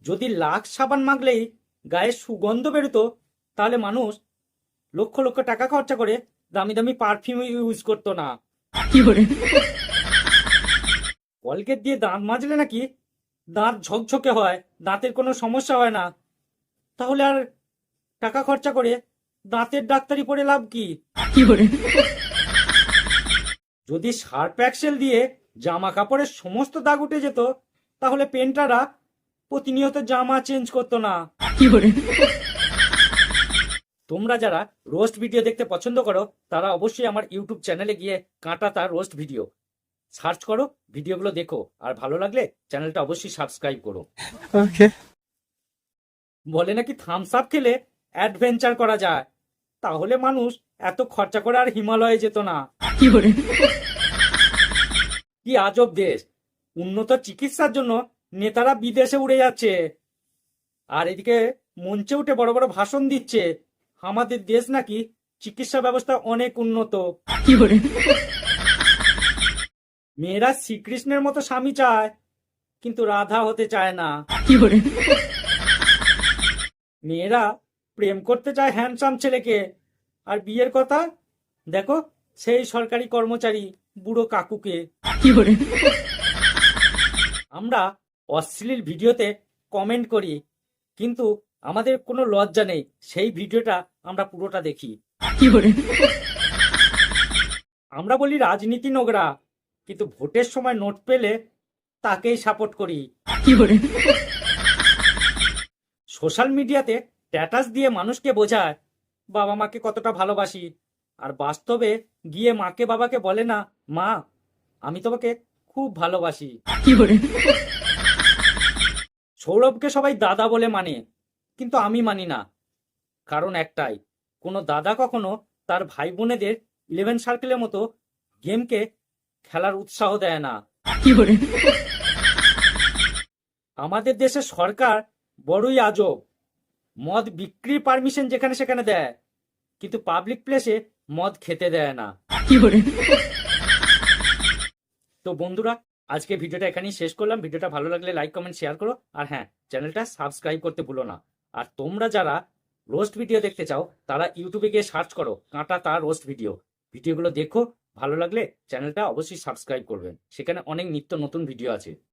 যদি লাক্স সাবান মাখলেই গায়ে সুগন্ধ বেরোতো, তাহলে মানুষ লক্ষ লক্ষ টাকা খরচা করে দামি দামি পারফিউম ইউজ করতো না। কলগেট দিয়ে দাঁত মাজলে নাকি দাঁত ঝকঝকে হয়, দাঁতের কোনো সমস্যা হয় না। তাহলে আর টাকা খরচা করে দাঁতের ডাক্তারি পড়ে লাভ কি? যদি সার্ফ এক্সেল দিয়ে জামা কাপড়ের সমস্ত দাগ উঠে যেত, তাহলে পেন্টাররা প্রতিনিয়ত জামা চেঞ্জ করতো না। তোমরা যারা রোস্ট ভিডিও দেখতে পছন্দ করো, তারা অবশ্যই আমার ইউটিউব চ্যানেলে গিয়ে কাঁটা তার রোস্ট ভিডিও সার্চ করো, ভিডিওগুলো দেখো, আর ভালো লাগলে চ্যানেলটা অবশ্যই সাবস্ক্রাইব করো। ওকে। বলে নাকি থামস আপ খেলে অ্যাডভেঞ্চার করা যায়, তাহলে মানুষ এত খরচা করে আর হিমালয়ে যেত না। কি আজব দেশ! উন্নত চিকিৎসার জন্য নেতারা বিদেশে উড়ে যাচ্ছে, আর এদিকে মঞ্চে উঠে বড় বড় ভাষণ দিচ্ছে আমাদের দেশ নাকি চিকিৎসা ব্যবস্থা অনেক উন্নত। মেয়েরা শ্রীকৃষ্ণের মতো স্বামী চায়, কিন্তু রাধা হতে চায় না। মেয়েরা প্রেম করতে চায় হ্যান্ডসাম ছেলেকে, আর বিয়ের কথা দেখো সেই সরকারি কর্মচারী বুড়ো কাকুকে। আমরা অশ্লীল ভিডিওতে কমেন্ট করি, কিন্তু আমাদের কোনো লজ্জা নেই, সেই ভিডিওটা আমরা পুরোটা দেখি। আমরা বলি রাজনীতি নোংরা, কিন্তু ভোটের সময় নোট পেলে তাকেই সাপোর্ট করি। সোশ্যাল মিডিয়াতে স্ট্যাটাস দিয়ে মানুষকে বোঝায় বাবা মাকে কতটা ভালোবাসি, আর বাস্তবে গিয়ে মাকে বাবাকে বলে না, মা আমি তোমাকে খুব ভালোবাসি। সৌরভকে সবাই দাদা বলে মানে, কিন্তু আমি মানি না। কারণ একটাই, কোনো দাদা কখনো তার ভাই বোনেদের 11 সার্কেলের মতো গেমকে খেলার উৎসাহ দেয় না। আমাদের দেশের সরকার বড়ই আজব, মদ বিক্রির পারমিশন যেখানে সেখানে দেয়, কিন্তু পাবলিক প্লেসে মদ খেতে দেয় না। তো বন্ধুরা, আজকে ভিডিওটা এখানেই শেষ করলাম। ভিডিওটা ভালো লাগলে লাইক কমেন্ট শেয়ার করো, আর হ্যাঁ, চ্যানেলটা সাবস্ক্রাইব করতে ভুলো না। আর তোমরা যারা রোস্ট ভিডিও দেখতে চাও, তারা ইউটিউবে গিয়ে সার্চ করো কাঁটা তার রোস্ট ভিডিও, ভিডিওগুলো দেখো, ভালো লাগলে চ্যানেলটা অবশ্যই সাবস্ক্রাইব করবেন, সেখানে অনেক নিত্য নতুন ভিডিও আছে।